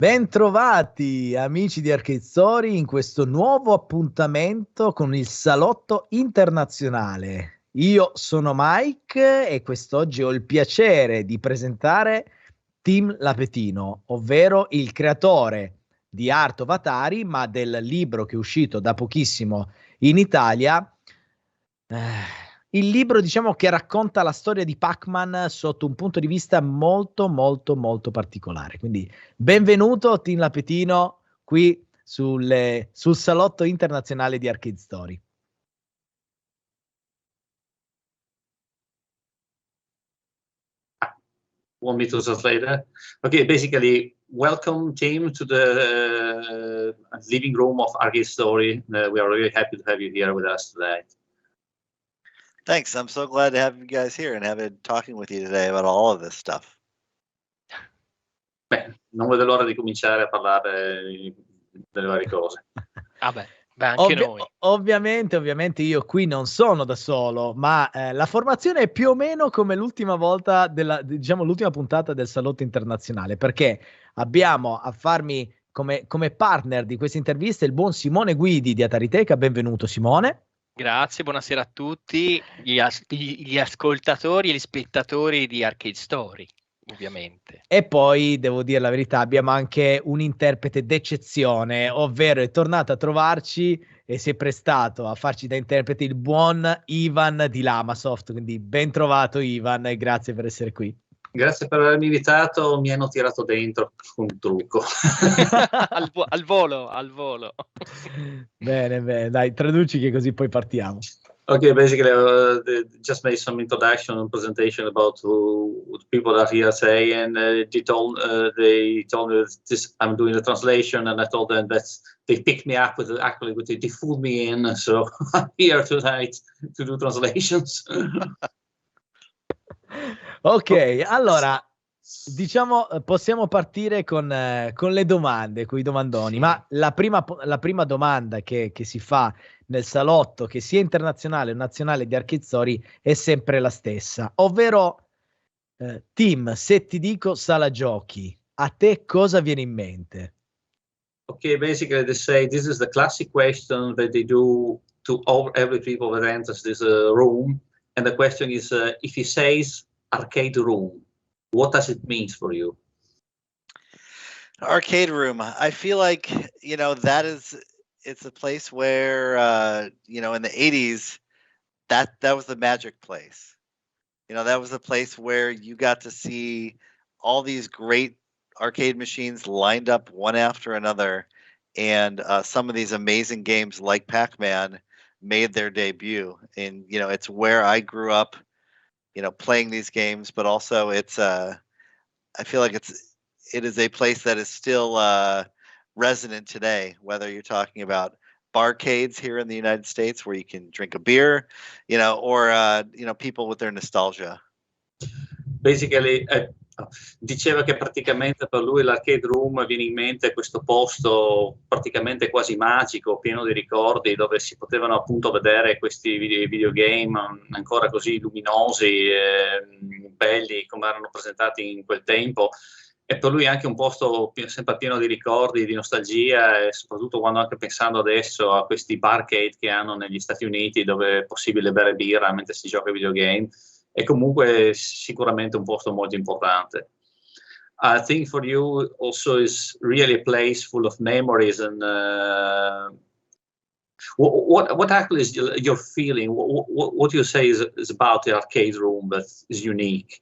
Bentrovati amici di Arcade Story in questo nuovo appuntamento con il Salotto Internazionale. Io sono Mike e quest'oggi ho il piacere di presentare Tim Lapetino, ovvero il creatore di Art of Atari, ma del libro che è uscito da pochissimo in Italia. Il libro, diciamo, che racconta la storia di Pac-Man sotto un punto di vista molto particolare. Quindi benvenuto Tim Lapetino qui sul Salotto Internazionale di Arcade Story. Want me to translate that? Okay, basically, welcome, Tim, to the living room of Arcade Story. We are really happy to have you here with us today. Thanks. I'm so glad to have you guys here and have it talking with you today about all of this stuff. Beh, non vedo l'ora di cominciare a parlare delle varie cose. Anche noi. Ovviamente io qui non sono da solo, ma la formazione è più o meno come l'ultima volta l'ultima puntata del Salotto Internazionale, perché abbiamo a farmi come partner di queste interviste il buon Simone Guidi di Atariteca. Benvenuto Simone. Grazie, buonasera a tutti gli ascoltatori e gli spettatori di Arcade Story, ovviamente. E poi, devo dire la verità, abbiamo anche un interprete d'eccezione, ovvero è tornato a trovarci e si è prestato a farci da interprete il buon Ivan di Lamasoft. Quindi ben trovato Ivan e grazie per essere qui. Grazie per avermi invitato, mi hanno tirato dentro con un trucco. al volo. Bene, dai, traduci che così poi partiamo. Okay, basically, just made some introduction and presentation about who the people that are here today, and they told me that I'm doing the translation, and I told them that they picked me up they fooled me in, so I'm here tonight to do translations. Ok, allora diciamo possiamo partire con le domande, con i domandoni, ma la prima domanda che si fa nel salotto, che sia internazionale o nazionale di Arcade Story, è sempre la stessa, ovvero Tim, se ti dico sala giochi, a te cosa viene in mente? Okay, basically they say this is the classic question that they do to every people that enters this room, and the question is if he says arcade room, what does it mean for you? Arcade room. I feel like, it's a place where, in the 80s, that was the magic place. That was the place where you got to see all these great arcade machines lined up one after another. And some of these amazing games like Pac-Man made their debut. And, it's where I grew up, playing these games, but also it's I feel like it is a place that is still resonant today, whether you're talking about barcades here in the United States where you can drink a beer, or people with their nostalgia. Basically, diceva che praticamente per lui l'arcade room viene in mente questo posto praticamente quasi magico, pieno di ricordi, dove si potevano appunto vedere questi videogame ancora così luminosi, belli come erano presentati in quel tempo. E per lui è anche un posto sempre pieno di ricordi, di nostalgia, e soprattutto quando anche pensando adesso a questi barcade che hanno negli Stati Uniti dove è possibile bere birra mentre si gioca ai videogame. È comunque sicuramente un posto molto importante. I think for you also is really a place full of memories, and what actually is your feeling? What you say is about the arcade room that is unique?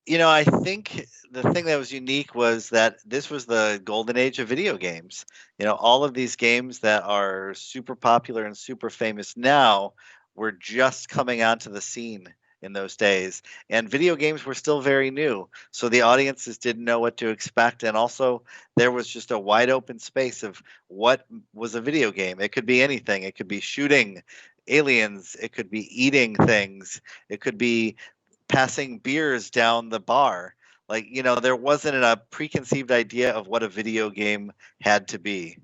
I think the thing that was unique was that this was the golden age of video games. All of these games that are super popular and super famous now were just coming onto the scene in those days. And video games were still very new. So the audiences didn't know what to expect. And also there was just a wide open space of what was a video game. It could be anything. It could be shooting aliens. It could be eating things. It could be passing beers down the bar. Like, there wasn't a preconceived idea of what a video game had to be.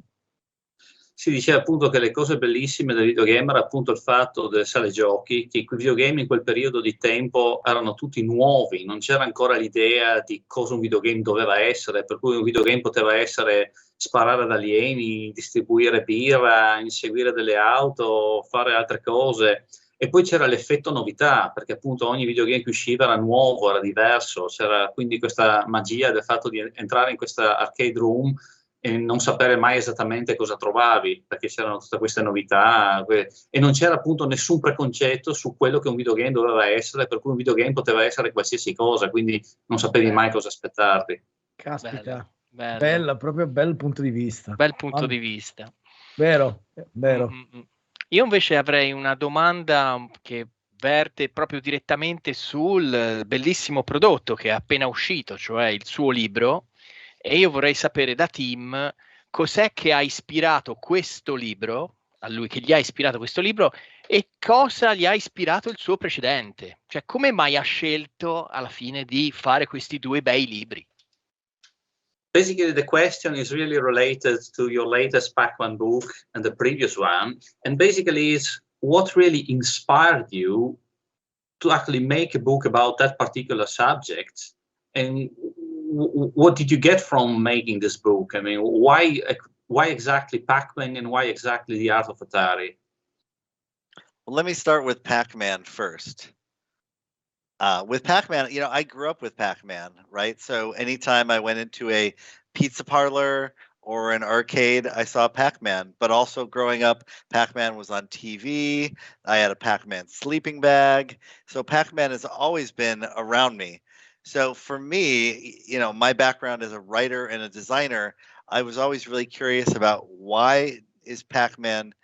Si diceva appunto che le cose bellissime del videogame era appunto il fatto delle sale giochi, che i videogame in quel periodo di tempo erano tutti nuovi, non c'era ancora l'idea di cosa un videogame doveva essere, per cui un videogame poteva essere sparare ad alieni, distribuire birra, inseguire delle auto, fare altre cose. E poi c'era l'effetto novità, perché appunto ogni videogame che usciva era nuovo, era diverso, c'era quindi questa magia del fatto di entrare in questa arcade room e non sapere mai esattamente cosa trovavi, perché c'erano tutte queste novità e non c'era appunto nessun preconcetto su quello che un videogame doveva essere, per cui un videogame poteva essere qualsiasi cosa, quindi non sapevi mai cosa aspettarti. Caspita, bello. proprio bel punto di vista. Bel punto di vista. Vero. Io invece avrei una domanda che verte proprio direttamente sul bellissimo prodotto che è appena uscito, cioè il suo libro, e io vorrei sapere da Tim cos'è che ha ispirato questo libro, a lui che gli ha ispirato questo libro, e cosa gli ha ispirato il suo precedente, cioè come mai ha scelto alla fine di fare questi due bei libri. Basically, the question is really related to your latest Pac-Man book and the previous one, and basically is what really inspired you to actually make a book about that particular subject, and what did you get from making this book? I mean, why exactly Pac-Man and why exactly the Art of Atari? Well, let me start with Pac-Man first. With Pac-Man, I grew up with Pac-Man, right? So anytime I went into a pizza parlor or an arcade, I saw Pac-Man. But also growing up, Pac-Man was on TV. I had a Pac-Man sleeping bag. So Pac-Man has always been around me. So for me, my background as a writer and a designer, I was always really curious about why is Pac-Man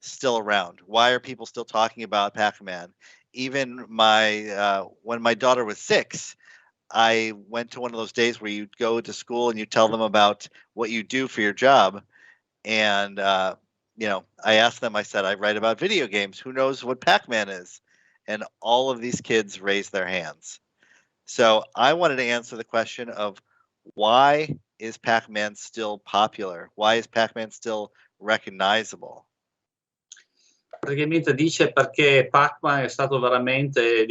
still around? Why are people still talking about Pac-Man? Even when my daughter was 6, I went to one of those days where you go to school and you tell them about what you do for your job. And, I asked them, I said, I write about video games. Who knows what Pac-Man is? And all of these kids raised their hands. So I wanted to answer the question of why is Pac-Man still popular? Why is Pac-Man still recognizable? Praticamente dice perché Pac-Man è stato veramente,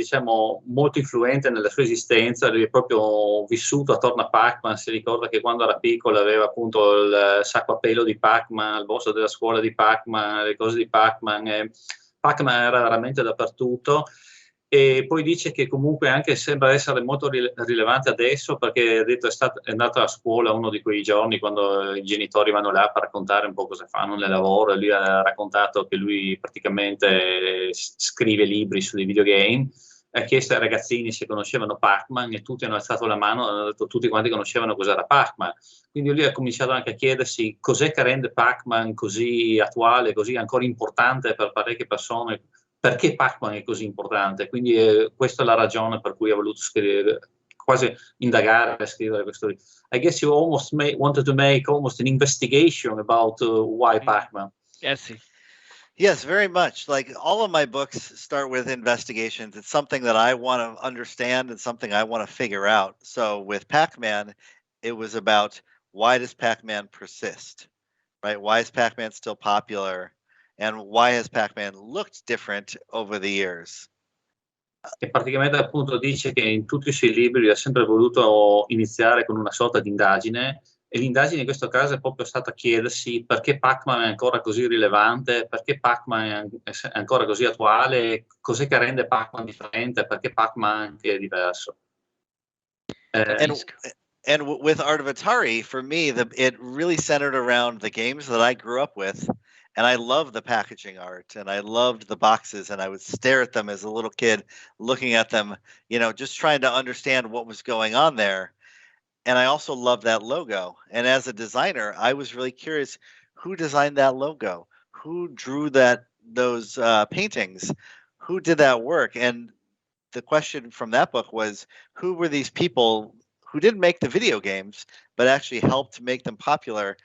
molto influente nella sua esistenza, lui è proprio vissuto attorno a Pac-Man, si ricorda che quando era piccolo aveva appunto il sacco a pelo di Pac-Man, il borso della scuola di Pac-Man, le cose di Pac-Man, e Pac-Man era veramente dappertutto. E poi dice che comunque anche sembra essere molto rilevante adesso, perché ha detto è andato a scuola uno di quei giorni quando i genitori vanno là per raccontare un po' cosa fanno nel lavoro, e lui ha raccontato che lui praticamente scrive libri sui videogame, ha chiesto ai ragazzini se conoscevano Pac-Man e tutti hanno alzato la mano, hanno detto tutti quanti conoscevano cos'era Pac-Man. Quindi lui ha cominciato anche a chiedersi cos'è che rende Pac-Man così attuale, così ancora importante per parecchie persone. Perché Pac-Man è così importante? Quindi questa è la ragione per cui ho voluto scrivere, quasi indagare e scrivere questo libro. I guess you almost wanted to make almost an investigation about why Pac-Man. Yes, very much. Like all of my books start with investigations. It's something that I want to understand and something I want to figure out. So with Pac-Man, it was about why does Pac-Man persist, right? Why is Pac-Man still popular? And why has Pac-Man looked different over the years? E praticamente appunto dice che in tutti i suoi libri ha sempre voluto iniziare con una sorta di indagine, e l'indagine in questo caso è proprio stata chiedersi perché Pac-Man è ancora così rilevante, perché Pac-Man è ancora così attuale, cos'è che rende Pac-Man differente, perché Pac-Man è diverso. And with Art of Atari, for me, it really centered around the games that I grew up with. And I loved the packaging art, and I loved the boxes, and I would stare at them as a little kid, looking at them, just trying to understand what was going on there. And I also loved that logo. And as a designer, I was really curious, who designed that logo? Who drew those paintings? Who did that work? And the question from that book was, who were these people who didn't make the video games, but actually helped make them popular?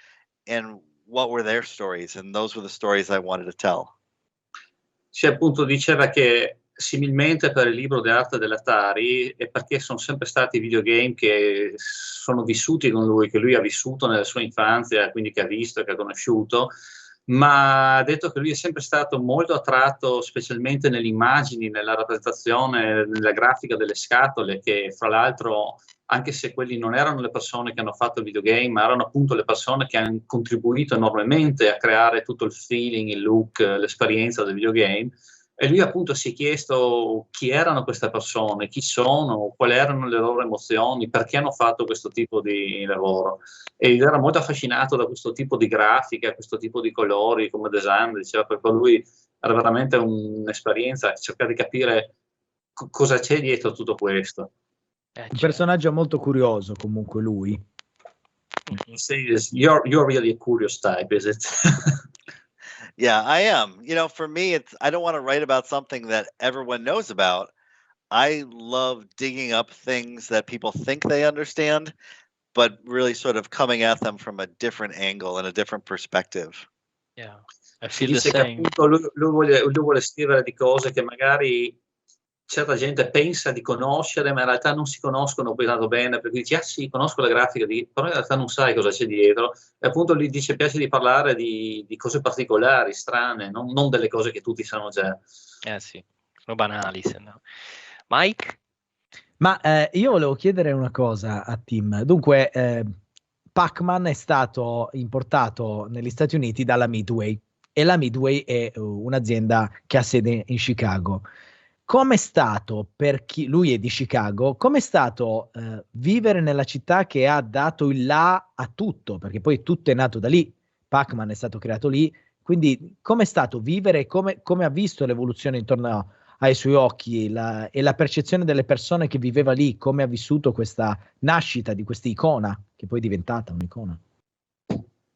And what were their stories? And those were the stories I wanted to tell. Sì, appunto diceva che similmente per il libro d'arte dell'Atari è perché sono sempre stati videogame che sono vissuti con lui, che lui ha vissuto nella sua infanzia, quindi che ha visto e che ha conosciuto. ma ha detto che lui è sempre stato molto attratto, specialmente nelle immagini, nella rappresentazione, nella grafica delle scatole, che fra l'altro, anche se quelli non erano le persone che hanno fatto il videogame, ma erano appunto le persone che hanno contribuito enormemente a creare tutto il feeling, il look, l'esperienza del videogame. E lui appunto si è chiesto chi erano queste persone, chi sono, quali erano le loro emozioni, perché hanno fatto questo tipo di lavoro. Ed era molto affascinato da questo tipo di grafica, questo tipo di colori come design, diceva, per lui era veramente un'esperienza, cercare di capire cosa c'è dietro tutto questo. Un personaggio molto curioso comunque lui. You're really a curious type, is it? Yeah, I am. For me, I don't want to write about something that everyone knows about. I love digging up things that people think they understand, but really sort of coming at them from a different angle and a different perspective. Yeah, I Si feel the dice che same. appunto lui vuole scrivere di cose che magari certa gente pensa di conoscere, ma in realtà non si conoscono poi tanto bene, perché dici, ah sì, conosco la grafica, però in realtà non sai cosa c'è dietro. E appunto lui dice, piace di parlare di cose particolari, strane, non delle cose che tutti sanno già. Sì, sono banali, se no. Mike? Ma io volevo chiedere una cosa a Tim. Dunque, Pac-Man è stato importato negli Stati Uniti dalla Midway, e la Midway è un'azienda che ha sede in Chicago. Com'è stato per chi, lui è di Chicago, com'è stato vivere nella città che ha dato il là a tutto? Perché poi tutto è nato da lì, Pac-Man è stato creato lì, quindi com'è stato vivere e come ha visto l'evoluzione intorno ai suoi occhi e la percezione delle persone che viveva lì, come ha vissuto questa nascita di questa icona, che poi è diventata un'icona?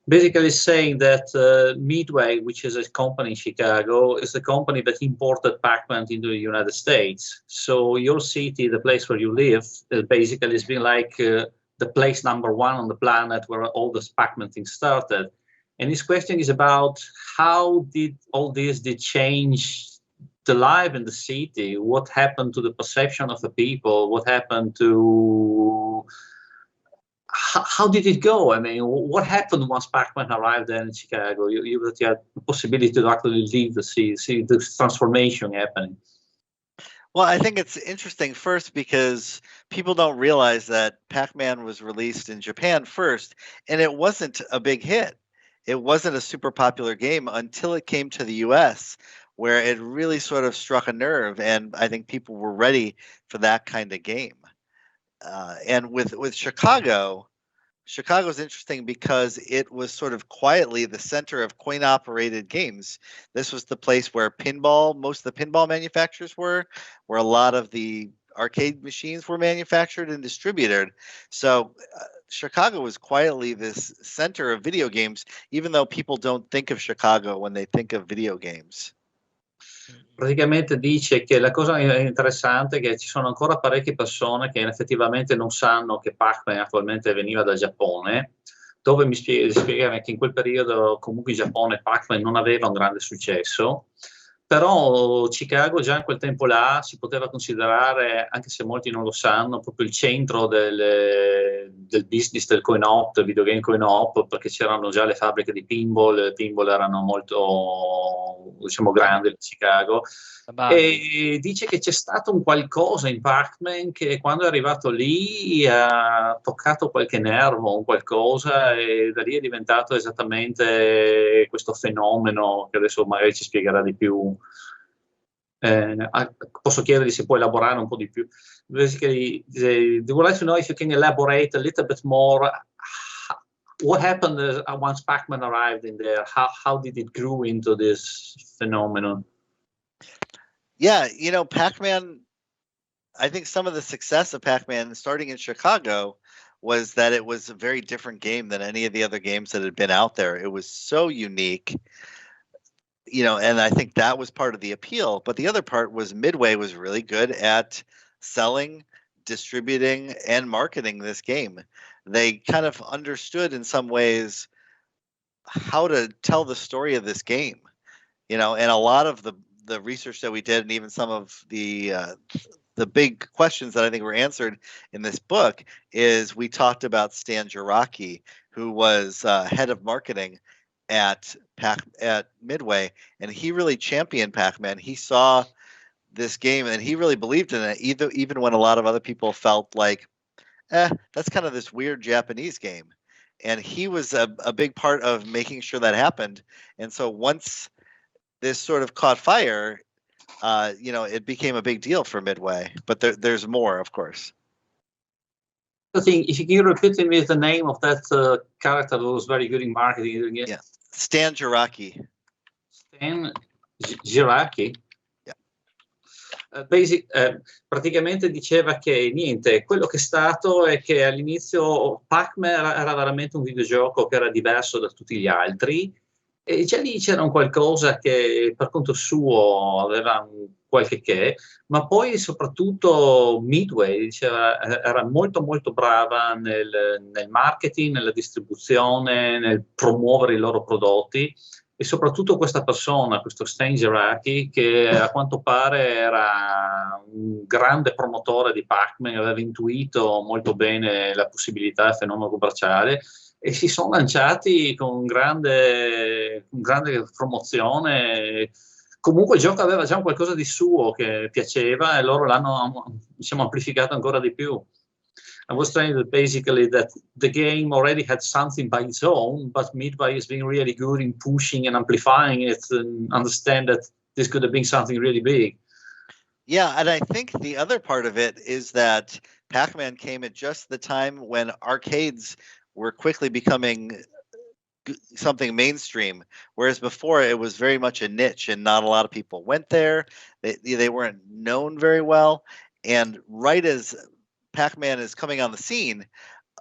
Basically saying that Midway, which is a company in Chicago, is the company that imported Pac-Man into the United States. So your city, the place where you live, basically has been like the place number one on the planet where all this Pac-Man thing started. And his question is about how did all this change the life in the city? What happened to the perception of the people? What happened to... How did it go? I mean, what happened once Pac-Man arrived there in Chicago? You had the possibility to actually leave to see this transformation happening. Well, I think it's interesting first because people don't realize that Pac-Man was released in Japan first, and it wasn't a big hit. It wasn't a super popular game until it came to the US, where it really sort of struck a nerve, and I think people were ready for that kind of game. And with Chicago's interesting because it was sort of quietly the center of coin-operated games. This was the place where most of the pinball manufacturers were, where a lot of the arcade machines were manufactured and distributed. So Chicago was quietly this center of video games, even though people don't think of Chicago when they think of video games. Praticamente dice che la cosa interessante è che ci sono ancora parecchie persone che effettivamente non sanno che Pac-Man attualmente veniva dal Giappone, dove mi spiega che in quel periodo comunque in Giappone Pac-Man non aveva un grande successo, però Chicago già in quel tempo là si poteva considerare, anche se molti non lo sanno, proprio il centro del business del coin-op, del videogame coin-op, perché c'erano già le fabbriche di pinball erano molto, diciamo, grandi a Chicago. E dice che c'è stato un qualcosa in Pac-Man che quando è arrivato lì ha toccato qualche nervo, un qualcosa, e da lì è diventato esattamente questo fenomeno che adesso magari ci spiegherà di più. Posso chiedergli se può elaborare un po' di più. Basically, they would like to know if you can elaborate a little bit more. What happened once Pac-Man arrived in there? How did it grow into this phenomenon? Yeah, Pac-Man, I think some of the success of Pac-Man starting in Chicago was that it was a very different game than any of the other games that had been out there. It was so unique, and I think that was part of the appeal. But the other part was Midway was really good at selling, distributing, and marketing this game. They kind of understood in some ways how to tell the story of this game, and a lot of the research that we did, and even some of the big questions that I think were answered in this book, is we talked about Stan Jarocki, who was head of marketing at Midway, and he really championed Pac-Man. He saw this game and he really believed in it, even when a lot of other people felt like, that's kind of this weird Japanese game. And he was a big part of making sure that happened. And so once this sort of caught fire, it became a big deal for Midway. But there's more, of course. I think if you can repeat to me the name of that character that was very good in marketing. Yeah, Stan Jiraki. Stan Jiraki. Praticamente diceva che niente, quello che è stato è che all'inizio Pac-Man era veramente un videogioco che era diverso da tutti gli altri e già lì c'era un qualcosa che per conto suo aveva qualche che, ma poi soprattutto Midway diceva, era molto molto brava nel marketing, nella distribuzione, nel promuovere i loro prodotti. E soprattutto questa persona, questo Stan Jiraki, che a quanto pare era un grande promotore di Pac-Man, aveva intuito molto bene la possibilità del fenomeno commerciale e si sono lanciati con grande promozione. Comunque il gioco aveva già qualcosa di suo che piaceva e loro l'hanno, diciamo, amplificato ancora di più. I was saying that basically that the game already had something by its own, but Midway has been really good in pushing and amplifying it and understand that this could have been something really big. Yeah, and I think the other part of it is that Pac-Man came at just the time when arcades were quickly becoming something mainstream, whereas before it was very much a niche and not a lot of people went there. They weren't known very well, and right as Pac-Man is coming on the scene,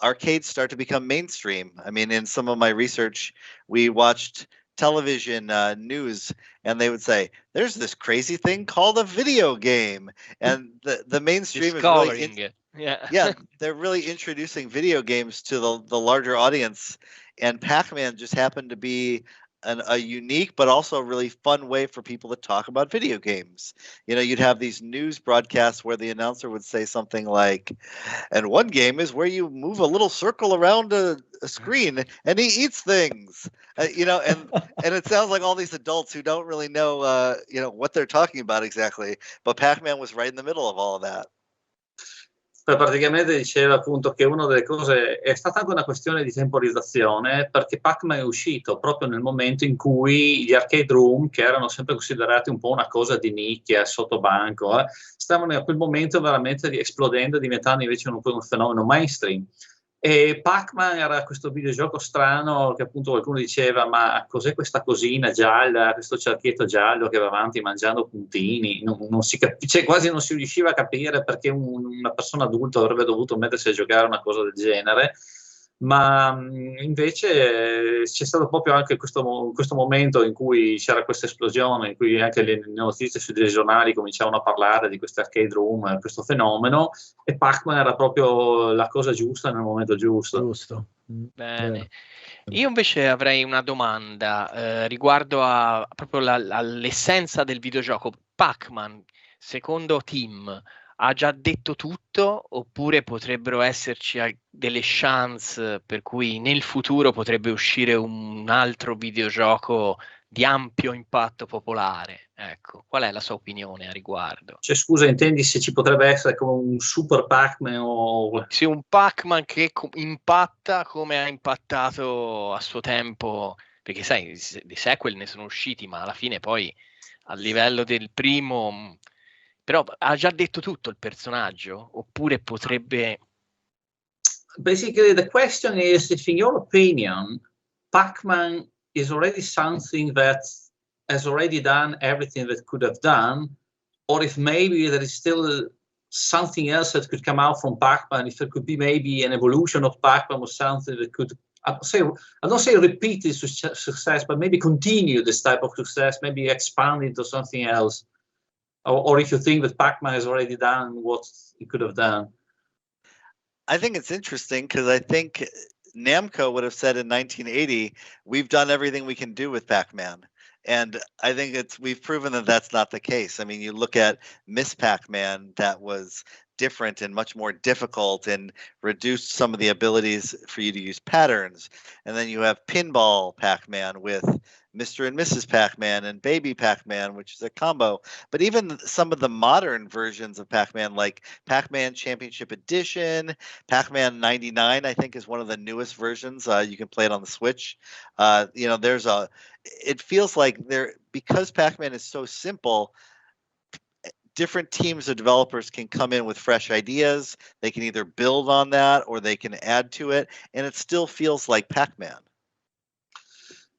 arcades start to become mainstream. I mean, in some of my research, we watched television news, and they would say, "There's this crazy thing called a video game," and the mainstream is really yeah, they're really introducing video games to the larger audience, and Pac-Man just happened to be a unique but also really fun way for people to talk about video games. You'd have these news broadcasts where the announcer would say something like, and one game is where you move a little circle around a screen and he eats things. And it sounds like all these adults who don't really know what they're talking about exactly, but Pac-Man was right in the middle of all of that. Praticamente diceva appunto che una delle cose è stata anche una questione di temporizzazione, perché Pac-Man è uscito proprio nel momento in cui gli arcade room, che erano sempre considerati un po' una cosa di nicchia, sottobanco, stavano in quel momento veramente esplodendo e diventando invece un fenomeno mainstream. E Pac-Man era questo videogioco strano che appunto qualcuno diceva, ma cos'è questa cosina gialla, questo cerchietto giallo che va avanti mangiando puntini? Non si capisce, quasi non si riusciva a capire perché una persona adulta avrebbe dovuto mettersi a giocare una cosa del genere, ma invece c'è stato proprio anche questo momento in cui c'era questa esplosione, in cui anche le notizie sui giornali cominciavano a parlare di queste arcade room, questo fenomeno, e Pac-Man era proprio la cosa giusta nel momento giusto. Bene. Io invece avrei una domanda riguardo a proprio all'essenza del videogioco. Pac-Man, secondo Tim, ha già detto tutto oppure potrebbero esserci delle chance per cui nel futuro potrebbe uscire un altro videogioco di ampio impatto popolare? Ecco, qual è la sua opinione a riguardo? Cioè, scusa, intendi se ci potrebbe essere come un super Pac-Man o... Sì, un Pac-Man che impatta come ha impattato a suo tempo, perché sai, di sequel ne sono usciti, ma alla fine poi a livello del primo... Però ha già detto tutto il personaggio? Oppure potrebbe... Basically, the question is, if in your opinion, Pac-Man is already something that has already done everything that could have done, or if maybe there is still something else that could come out from Pac-Man, if there could be maybe an evolution of Pac-Man or something that could, I don't say repeat this success, but maybe continue this type of success, maybe expand into something else. Or if you think that Pac-Man has already done what it could have done. I think it's interesting because I think Namco would have said in 1980, we've done everything we can do with Pac-Man. And I think we've proven that that's not the case. I mean, you look at Miss Pac-Man, that was different and much more difficult and reduced some of the abilities for you to use patterns. And then you have Pinball Pac-Man with Mr. and Mrs. Pac-Man and Baby Pac-Man, which is a combo. But even some of the modern versions of Pac-Man, like Pac-Man Championship Edition, Pac-Man 99, I think is one of the newest versions. You can play it on the Switch. It feels like because Pac-Man is so simple, different teams of developers can come in with fresh ideas. They can either build on that or they can add to it, and it still feels like Pac-Man.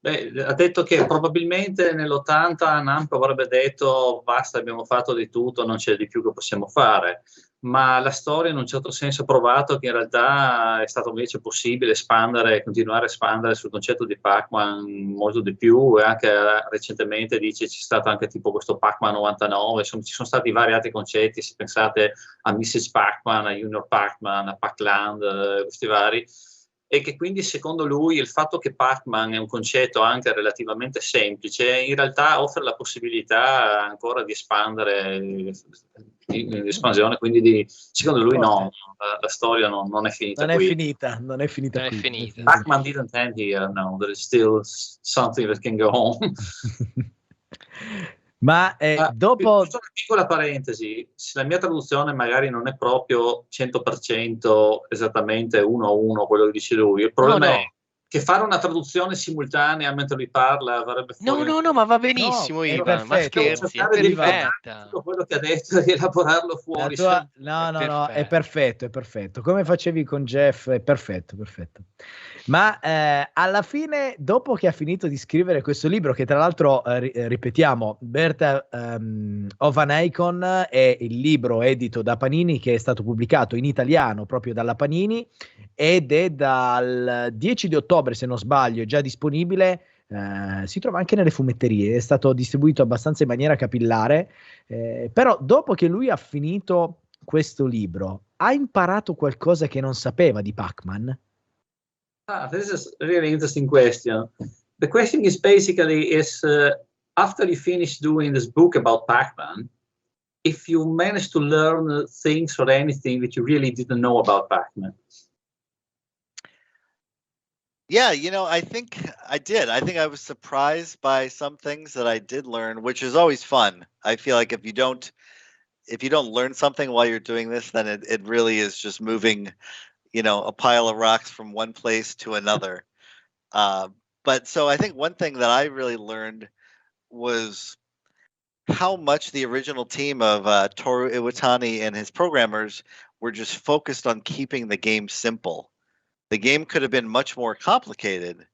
Beh, ha detto che probabilmente nell'80 Namco avrebbe detto basta, abbiamo fatto di tutto, non c'è di più che possiamo fare, ma la storia in un certo senso ha provato che in realtà è stato invece possibile continuare a espandere sul concetto di Pac-Man molto di più, e anche recentemente dice c'è stato anche tipo questo Pac-Man 99, insomma ci sono stati vari altri concetti, se pensate a Mrs. Pac-Man, a Junior Pac-Man, a Pac-Land, questi vari, e che quindi secondo lui il fatto che Pac-Man è un concetto anche relativamente semplice in realtà offre la possibilità ancora di espandere l'espansione, quindi secondo lui no, la storia non è finita non qui. Non è finita qui. Pac-Man didn't end here, no, there is still something that can go on. Ma dopo... Una piccola parentesi, se la mia traduzione magari non è proprio 100% esattamente 1 a 1 quello che dice lui, il problema è che fare una traduzione simultanea mentre lui parla avrebbe fuori... No, ma va benissimo, Ivan, ma scherzi, è perfetta. Tutto quello che ha detto e elaborarlo fuori. No, è perfetto. Come facevi con Jeff, è perfetto. Ma alla fine, dopo che ha finito di scrivere questo libro, che tra l'altro, ripetiamo, Birth of an Icon è il libro edito da Panini, che è stato pubblicato in italiano proprio dalla Panini, ed è dal 10 di ottobre, se non sbaglio, è già disponibile. Si trova anche nelle fumetterie, è stato distribuito abbastanza in maniera capillare, però dopo che lui ha finito questo libro, ha imparato qualcosa che non sapeva di Pac-Man? This is a really interesting question. The question is basically after you finish doing this book about Pac-Man, if you managed to learn things or anything that you really didn't know about Pac-Man. Yeah, I think I did. I think I was surprised by some things that I did learn, which is always fun. I feel like if you don't learn something while you're doing this, then it really is just moving, a pile of rocks from one place to another. But so I think one thing that I really learned was how much the original team of Toru Iwatani and his programmers were just focused on keeping the game simple. The game could have been much more complicated.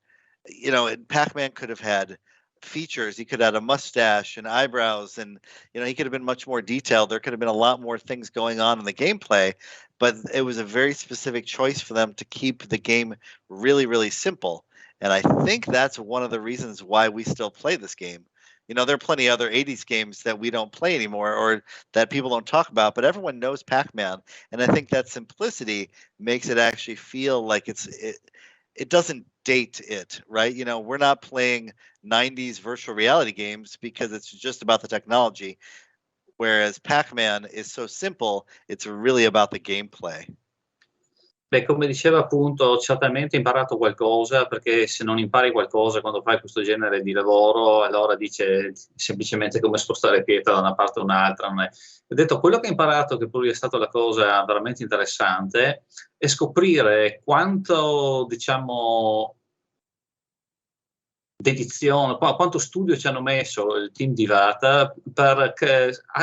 Pac-Man could have had features. He could have had a mustache and eyebrows, and he could have been much more detailed. There could have been a lot more things going on in the gameplay, but it was a very specific choice for them to keep the game really, really simple. And I think that's one of the reasons why we still play this game. There are plenty of other 80s games that we don't play anymore or that people don't talk about, but everyone knows Pac-Man. And I think that simplicity makes it actually feel like it doesn't date it, right? We're not playing 90s virtual reality games because it's just about the technology. Whereas Pac-Man is so simple, it's really about the gameplay. Beh, come diceva appunto, certamente ho imparato qualcosa, perché se non impari qualcosa quando fai questo genere di lavoro, allora dice semplicemente come spostare pietra da una parte a un'altra. Ho detto, quello che ho imparato, che poi è stata la cosa veramente interessante, è scoprire quanto, dedizione, quanto studio ci hanno messo il team di Vata per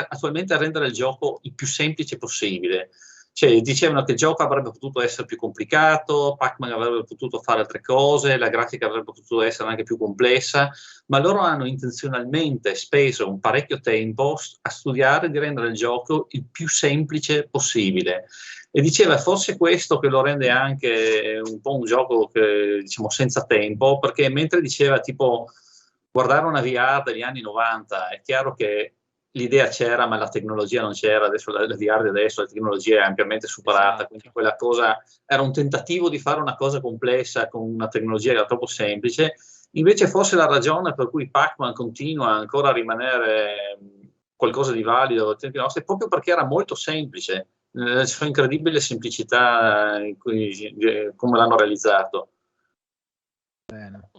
attualmente rendere il gioco il più semplice possibile. Cioè, dicevano che il gioco avrebbe potuto essere più complicato, Pac-Man avrebbe potuto fare altre cose, la grafica avrebbe potuto essere anche più complessa, ma loro hanno intenzionalmente speso un parecchio tempo a studiare di rendere il gioco il più semplice possibile. E diceva forse questo che lo rende anche un po' un gioco che, senza tempo, perché mentre diceva tipo guardare una VR degli anni 90, è chiaro che l'idea c'era, ma la tecnologia non c'era. Adesso la VR di adesso, la tecnologia è ampiamente superata, esatto. Quindi quella cosa era un tentativo di fare una cosa complessa con una tecnologia che era troppo semplice. Invece forse la ragione per cui Pac-Man continua ancora a rimanere qualcosa di valido ai tempi nostri è proprio perché era molto semplice. C'è incredibile semplicità come l'hanno realizzato. Bene.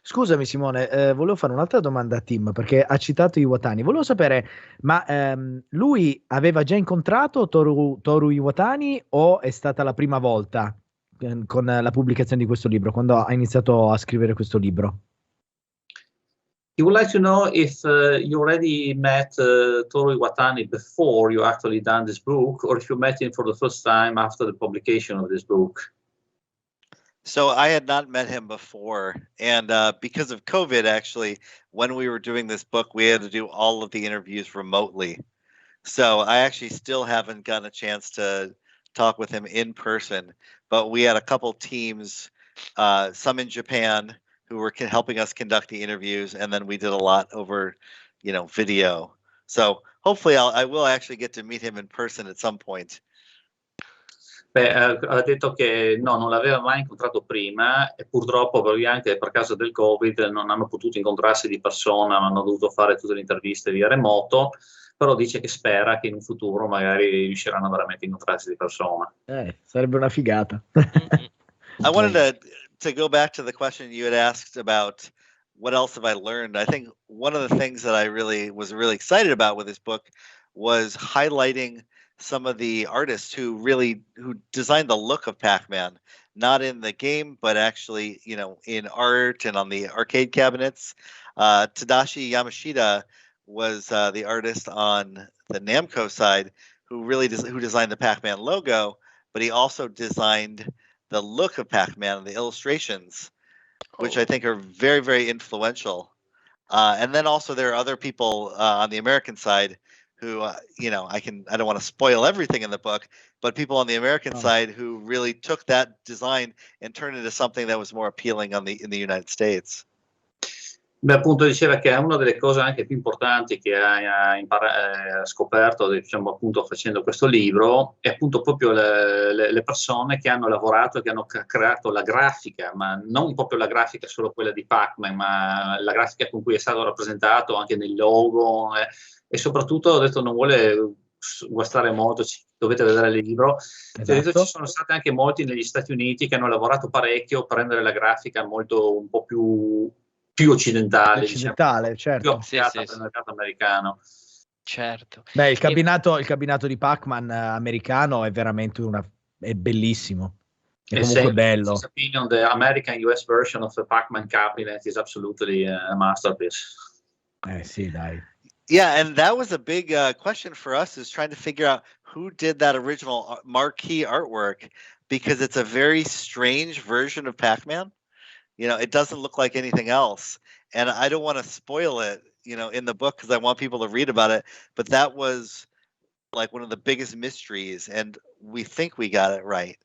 Scusami Simone, volevo fare un'altra domanda a Tim, perché ha citato Iwatani. Volevo sapere, ma lui aveva già incontrato Toru Iwatani o è stata la prima volta con la pubblicazione di questo libro, quando ha iniziato a scrivere questo libro? He would like to know if you already met Toru Iwatani before you actually done this book, or if you met him for the first time after the publication of this book. So I had not met him before, and because of COVID, actually, when we were doing this book, we had to do all of the interviews remotely. So I actually still haven't gotten a chance to talk with him in person, but we had a couple teams, some in Japan, who were helping us conduct the interviews, and then we did a lot over, video. So hopefully I will actually get to meet him in person at some point. Ha detto che no, non l'aveva mai incontrato prima e purtroppo anche per causa del Covid non hanno potuto incontrarsi di persona, ma hanno dovuto fare tutte le interviste via remoto, però dice che spera che in un futuro magari riusciranno veramente a incontrarsi di persona. Sarebbe una figata. I wanted to go back to the question you had asked about what else have I learned. I think one of the things that I was really excited about with this book was highlighting some of the artists who designed the look of Pac-Man, not in the game, but actually, in art and on the arcade cabinets. Tadashi Yamashita was the artist on the Namco side who designed the Pac-Man logo, but he also designed the look of Pac-Man and the illustrations, which I think are very, very influential. And then also there are other people on the American side who, I don't want to spoil everything in the book, but people on the American side who really took that design and turned it into something that was more appealing in the United States. Beh, appunto diceva che è una delle cose anche più importanti che ha scoperto, diciamo, appunto facendo questo libro, è appunto proprio le persone che hanno lavorato e che hanno creato la grafica, ma non proprio la grafica solo quella di Pac-Man, ma la grafica con cui è stato rappresentato anche nel logo, e soprattutto, ho detto, non vuole guastare molto, dovete vedere il libro. Esatto. Ci sono stati anche molti negli Stati Uniti che hanno lavorato parecchio per rendere la grafica un po' più occidentale, diciamo, certo. più applicata per il mercato americano. Certo. Beh, il cabinato di Pac-Man americano è veramente è bellissimo. È comunque bello. Opinion, the American US version of the Pac-Man cabinet is absolutely a masterpiece. Sì, dai. Yeah, and that was a big question for us, is trying to figure out who did that original marquee artwork, because it's a very strange version of Pac-Man. It doesn't look like anything else. And I don't want to spoil it, in the book, because I want people to read about it. But that was like one of the biggest mysteries, and we think we got it right.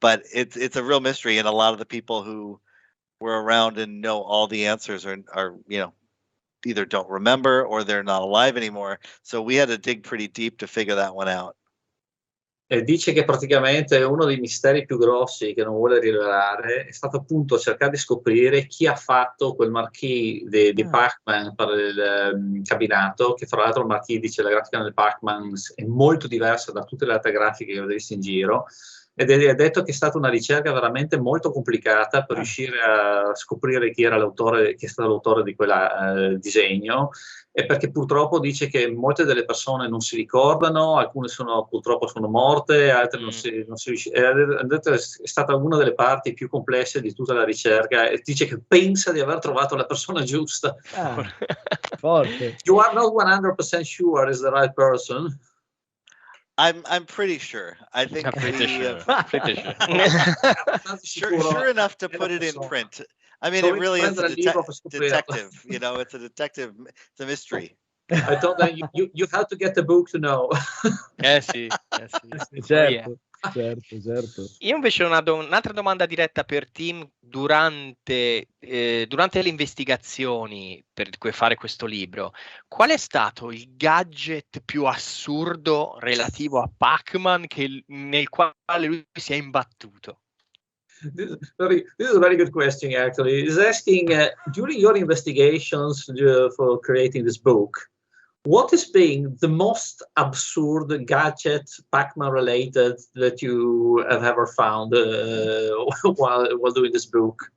But it's a real mystery, and a lot of the people who were around and know all the answers are either don't remember or they're not alive anymore. So we had to dig pretty deep to figure that one out. E dice che praticamente uno dei misteri più grossi che non vuole rivelare è stato appunto cercare di scoprire chi ha fatto quel marquee di Pac-Man per il cabinato, che fra l'altro il marquee, dice, la grafica del Pac-Man è molto diversa da tutte le altre grafiche che avete visto in giro, ed ha detto che è stata una ricerca veramente molto complicata per riuscire a scoprire chi è stato l'autore di quel disegno, e perché purtroppo dice che molte delle persone non si ricordano, alcune purtroppo sono morte, altre non si riesce. Ha detto che è stata una delle parti più complesse di tutta la ricerca, e dice che pensa di aver trovato la persona giusta. Forte. You are not 100% sure is the right person? I'm pretty sure. I think Pretty sure. sure enough to put it in print. I mean, it really is a detective. It's a detective. It's a mystery. I thought that you have to get the book to know. Sì. Certo. Io invece ho un'altra domanda diretta per Tim. Durante le investigazioni per fare questo libro, qual è stato il gadget più assurdo relativo a Pac-Man nel quale lui si è imbattuto? This is a very good question, actually. He's asking, during your investigations for creating this book, What has been the most absurd gadget Pac-Man related that you have ever found while doing this book?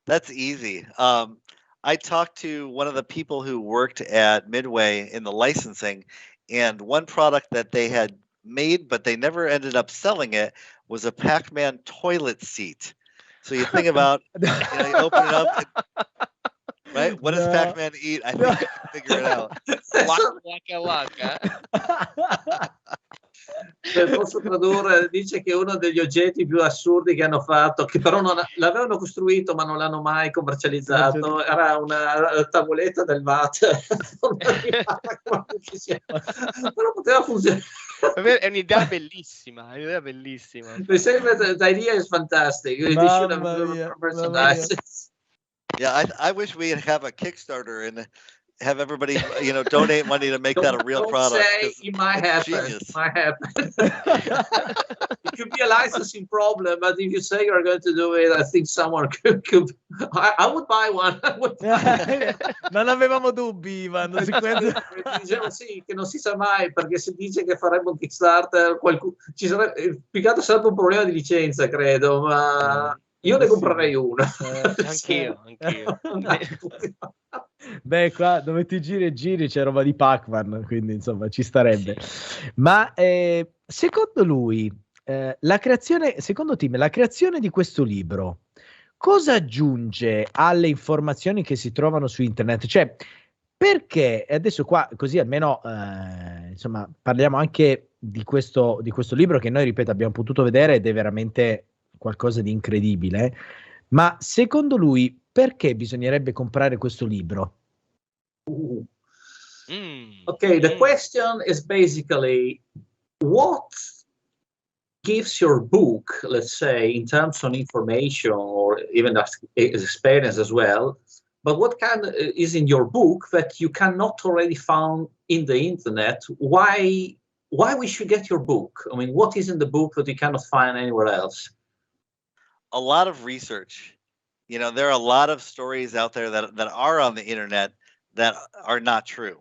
That's easy. I talked to one of the people who worked at Midway in the licensing, and one product that they had made, but they never ended up selling it, was a Pac-Man toilet seat. So you think about, you open it up, right? What does Pac-Man eat? I think you can figure it out. Waka. Posso tradurre, dice che uno degli oggetti più assurdi che hanno fatto, che però l'avevano costruito ma non l'hanno mai commercializzato, era una tavoletta del water. Però poteva funzionare. È un'idea bellissima, The idea is fantastic. Yeah, I wish we would have a Kickstarter and have everybody, donate money to make that a real product. It might happen. It could be a licensing problem, but if you say you're going to do it, I think someone could I would buy one. Non avevamo dubbi, Ivan. Dicevo sì, che non si sa mai, perché se dice che farebbe un Kickstarter, più che altro sarebbe un problema di licenza, credo, ma io ne comprerei uno. Anch'io. Beh, qua dove ti giri c'è roba di Pac-Man, quindi insomma ci starebbe. Ma secondo lui, secondo Tim, la creazione di questo libro cosa aggiunge alle informazioni che si trovano su internet? Cioè, perché adesso qua così almeno insomma parliamo anche di questo libro che noi, ripeto, abbiamo potuto vedere ed è veramente qualcosa di incredibile. Ma secondo lui perché bisognerebbe comprare questo libro? Okay, the question is basically what gives your book, let's say, in terms of information or even experience as well, but what is in your book that you cannot already find in the internet? Why we should get your book? I mean, what is in the book that you cannot find anywhere else? A lot of research. There are a lot of stories out there that are on the internet that are not true.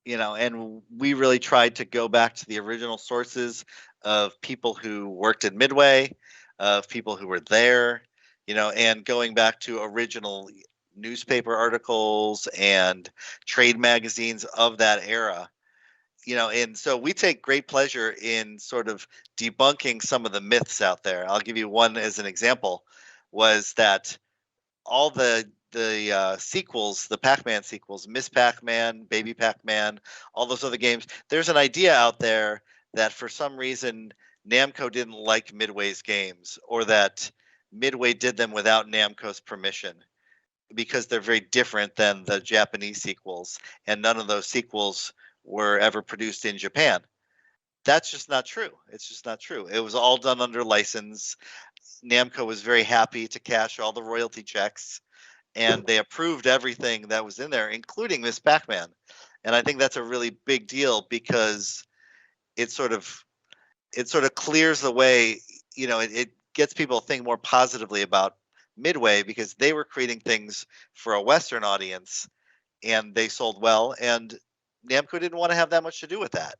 And we really tried to go back to the original sources of people who worked at Midway, of people who were there, and going back to original newspaper articles and trade magazines of that era. And so we take great pleasure in sort of debunking some of the myths out there. I'll give you one as an example, was that all the sequels, the Pac-Man sequels, Miss Pac-Man, Baby Pac-Man, all those other games, there's an idea out there that for some reason Namco didn't like Midway's games, or that Midway did them without Namco's permission because they're very different than the Japanese sequels, and none of those sequels were ever produced in Japan. That's just not true. It's just not true. It was all done under license. Namco was very happy to cash all the royalty checks, and they approved everything that was in there, including Miss Pac-Man. And I think that's a really big deal because it sort of clears the way, it gets people to think more positively about Midway, because they were creating things for a Western audience and they sold well, and Namco didn't want to have that much to do with that.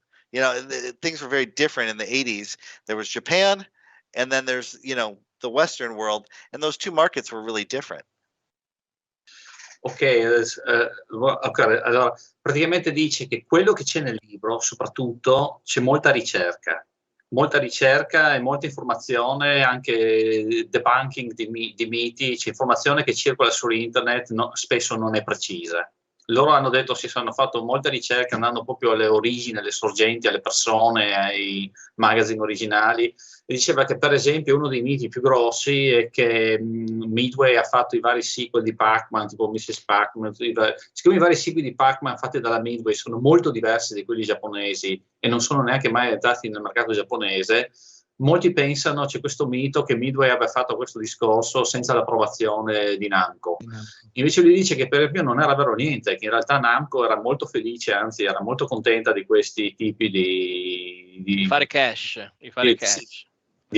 Things were very different in the 80s. There was Japan, and then there's, the Western world, and those two markets were really different. Allora praticamente dice che quello che c'è nel libro, soprattutto, c'è molta ricerca e molta informazione, anche debunking di miti, c'è informazione che circola su internet, spesso non è precisa. Loro hanno detto hanno fatto molta ricerca, andando proprio alle origini, alle sorgenti, alle persone, ai magazine originali, e diceva che per esempio uno dei miti più grossi è che Midway ha fatto i vari sequel di Pac-Man, tipo Mrs. Pac-Man, siccome i vari sequel di Pac-Man fatti dalla Midway sono molto diversi di quelli giapponesi e non sono neanche mai entrati nel mercato giapponese, molti pensano, c'è questo mito, che Midway abbia fatto questo discorso senza l'approvazione di Namco. Invece lui dice che per esempio non era vero niente, che in realtà Namco era molto felice, anzi era molto contenta di questi tipi di fare cash.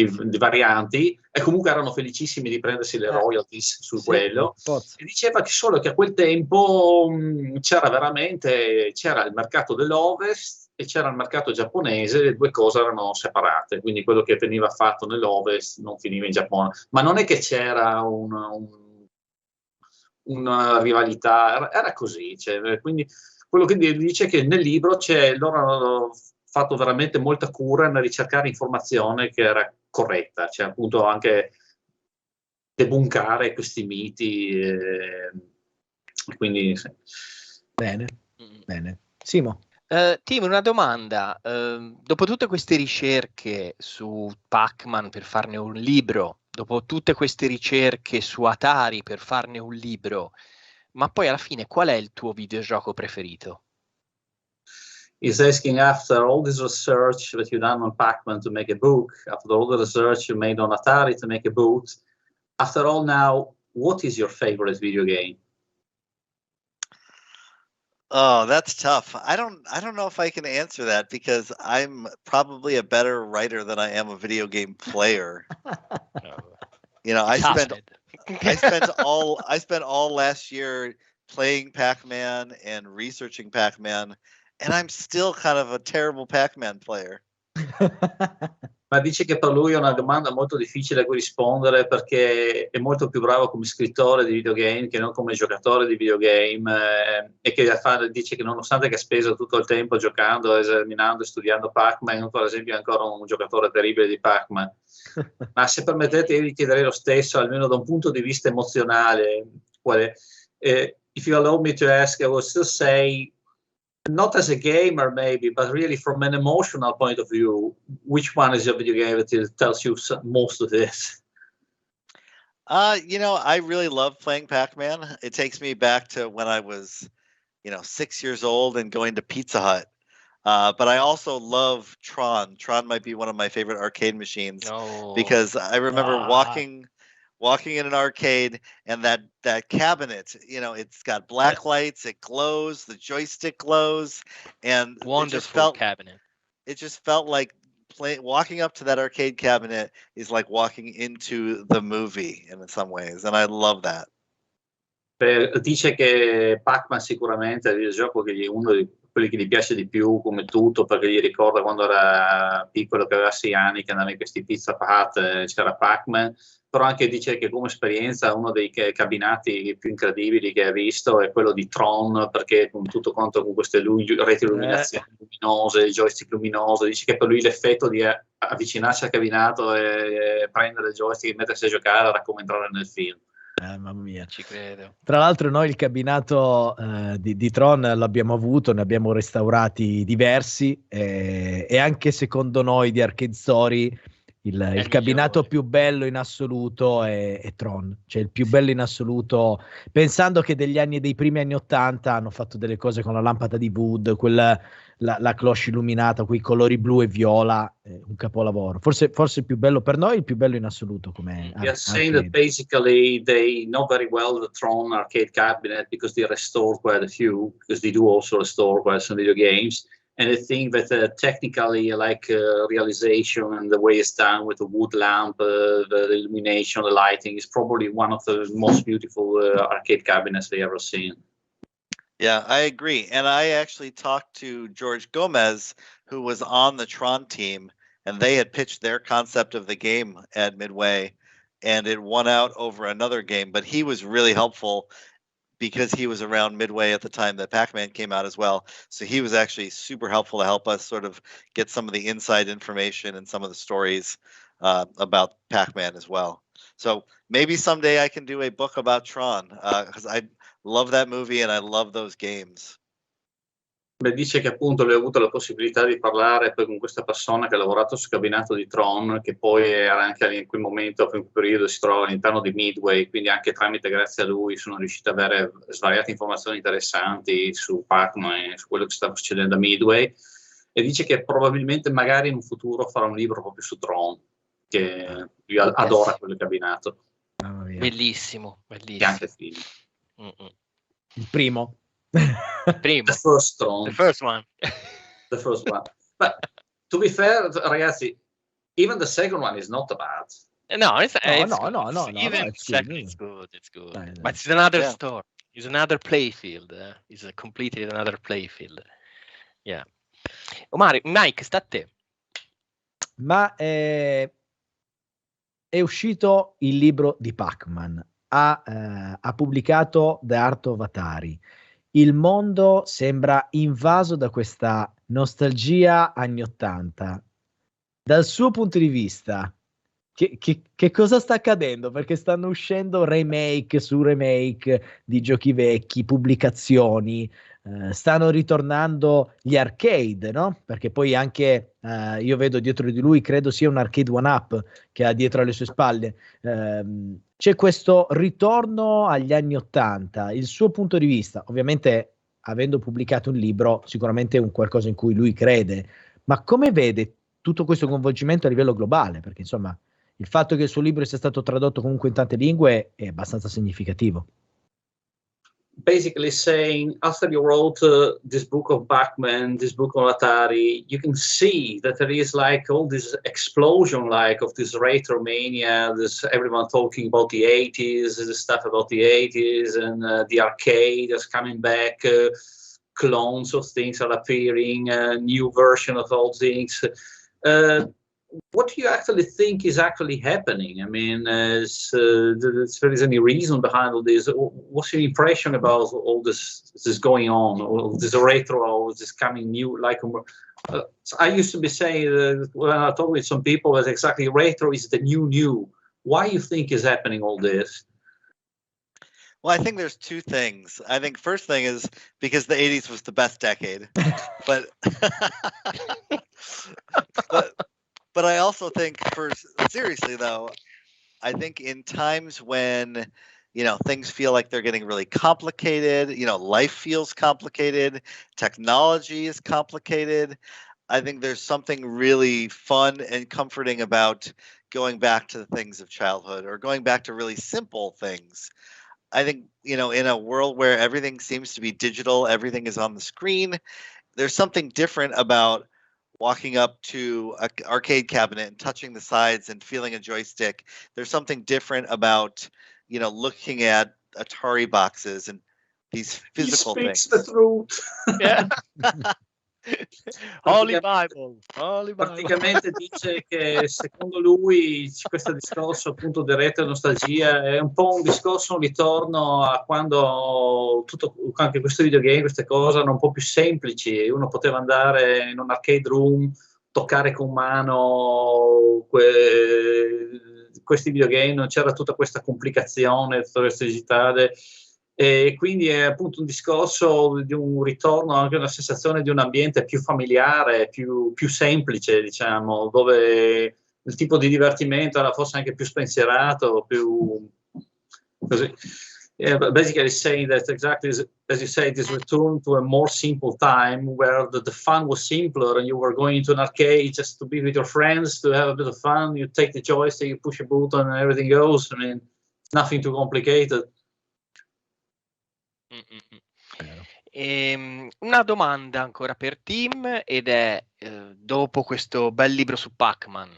di varianti, e comunque erano felicissimi di prendersi le royalties su quello. E diceva che solo che a quel tempo c'era il mercato dell'Ovest e c'era il mercato giapponese, le due cose erano separate, quindi quello che veniva fatto nell'Ovest non finiva in Giappone, ma non è che c'era una rivalità, era così, cioè, quindi quello che dice che nel libro loro hanno fatto veramente molta cura nel ricercare informazione che era corretta, cioè appunto anche debunkare questi miti, quindi sì. Bene. Simo. Tim, una domanda. Dopo tutte queste ricerche su Pac-Man per farne un libro, dopo tutte queste ricerche su Atari per farne un libro, ma poi alla fine qual è il tuo videogioco preferito? He's asking, after all this research that you've done on Pac-Man to make a book, after all the research you made on Atari to make a book, after all now, what is your favorite video game? Oh, that's tough. I don't know if I can answer that because I'm probably a better writer than I am a video game player. You know, I spent all last year playing Pac-Man and researching Pac-Man, and I'm still kind of a terrible Pac-Man player. Ma dice che per lui è una domanda molto difficile a cui rispondere perché è molto più bravo come scrittore di videogame che non come giocatore di videogame, e che dice che nonostante che ha speso tutto il tempo giocando, esaminando e studiando Pac-Man, per esempio è ancora un giocatore terribile di Pac-Man. Ma se permettete io gli chiederei lo stesso, almeno da un punto di vista emozionale, if you allow me to ask, I would still say, not as a gamer maybe, but really from an emotional point of view, which one is your video game that tells you most of this? You know, I really love playing Pac-Man. It takes me back to when I was, 6 years old and going to Pizza Hut. But I also love Tron. Tron might be one of my favorite arcade machines because I remember walking in an arcade and that cabinet, it's got black lights, it glows, the joystick glows, and wonderful cabinet. It just felt like walking up to that arcade cabinet is like walking into the movie in some ways, and I love that. Dice che Pac-Man sicuramente è il videogioco che è uno di quelli che gli piace di più come tutto, perché gli ricorda quando era piccolo, che aveva 6 anni, che andava in questi Pizza Hut, c'era Pac-Man, però anche dice che come esperienza uno dei cabinati più incredibili che ha visto è quello di Tron, perché con tutto quanto con queste reti illuminazioni luminose, joystick luminoso, dice che per lui l'effetto di avvicinarsi al cabinato e prendere il joystick e mettersi a giocare era come entrare nel film. Mamma mia, ci credo. Tra l'altro noi il cabinato di Tron l'abbiamo avuto, ne abbiamo restaurati diversi, e anche secondo noi di Arcade Story il cabinato più bello in assoluto è Tron, cioè il più bello in assoluto, pensando che dei primi anni 80 hanno fatto delle cose con la lampada di Wood, la cloche illuminata, quei colori blu e viola, un capolavoro. Forse il più bello per noi, il più bello in assoluto come You're saying that basically they know very well the Tron arcade cabinet because they restored quite a few, because they do also restore quite some video games. And I think that technically, realization and the way it's done with the wood lamp, the illumination, the lighting is probably one of the most beautiful arcade cabinets they ever seen. Yeah, I agree. And I actually talked to George Gomez, who was on the Tron team, and they had pitched their concept of the game at Midway, and it won out over another game. But he was really helpful because he was around Midway at the time that Pac-Man came out as well. So he was actually super helpful to help us sort of get some of the inside information and some of the stories about Pac-Man as well. So maybe someday I can do a book about Tron because I love that movie and I love those games. Beh, dice che appunto lui ha avuto la possibilità di parlare poi con questa persona che ha lavorato sul cabinato di Tron, che poi era anche in quel momento, in quel periodo si trova all'interno di Midway, quindi anche grazie a lui sono riuscito ad avere svariate informazioni interessanti su Pac-Man e su quello che stava succedendo a Midway, e dice che probabilmente magari in un futuro farà un libro proprio su Tron, che lui adora quel cabinato. Bellissimo. E anche film. Il primo. The first Tron. The first one. The first one. But to be fair, ragazzi, even the second one is not bad. No, it's No, even it's second, good. it's good. Dai. But it's another story. It's another playfield. It's a completely another playfield. Yeah. Mike, sta a te. Ma è uscito il libro di Pac-Man, ha pubblicato The Art of Atari. Il mondo sembra invaso da questa nostalgia anni 80. Dal suo punto di vista, che cosa sta accadendo? Perché stanno uscendo remake su remake di giochi vecchi, pubblicazioni, stanno ritornando gli arcade, no? Perché poi anche io vedo dietro di lui, credo sia un arcade one up che ha dietro alle sue spalle. C'è questo ritorno agli anni 80. Il suo punto di vista, ovviamente avendo pubblicato un libro, sicuramente è un qualcosa in cui lui crede, ma come vede tutto questo coinvolgimento a livello globale? Perché insomma il fatto che il suo libro sia stato tradotto comunque in tante lingue è abbastanza significativo. Basically saying, after you wrote this book of Pac-Man, this book of Atari, you can see that there is like all this explosion like of this retro mania, this everyone talking about the 80s, the stuff about the 80s, and the arcade is coming back, clones of things are appearing, new version of all things. What do you actually think is actually happening? I mean, if there is any reason behind all this, what's your impression about all this going on, all this retro, all this coming new? Like, I used to be saying when I talk with some people that exactly retro is the new. Why you think is happening all this? Well, I think there's two things. I think first thing is because the 80s was the best decade, but but I also think, seriously though, I think in times when, things feel like they're getting really complicated, life feels complicated, technology is complicated, I think there's something really fun and comforting about going back to the things of childhood or going back to really simple things. I think, in a world where everything seems to be digital, everything is on the screen, there's something different about walking up to an arcade cabinet and touching the sides and feeling a joystick. There's something different about, looking at Atari boxes and these physical things. He speaks the truth. Yeah. Holy Bible. Praticamente dice che secondo lui questo discorso appunto di retro nostalgia è un po' un discorso, un ritorno a quando anche questo videogame, queste cose erano un po' più semplici, uno poteva andare in un arcade room, toccare con mano questi videogame, non c'era tutta questa complicazione, tutta questa digitale. E quindi è appunto un discorso di un ritorno, anche una sensazione di un ambiente più familiare, più semplice, diciamo, dove il tipo di divertimento era forse anche più spensierato, più così. Yeah, basically saying that exactly as you say, this return to a more simple time where the fun was simpler and you were going to an arcade just to be with your friends, to have a bit of fun, you take the joystick, you push a button and everything goes. I mean, nothing too complicated. Una domanda ancora per Tim ed è dopo questo bel libro su Pac-Man,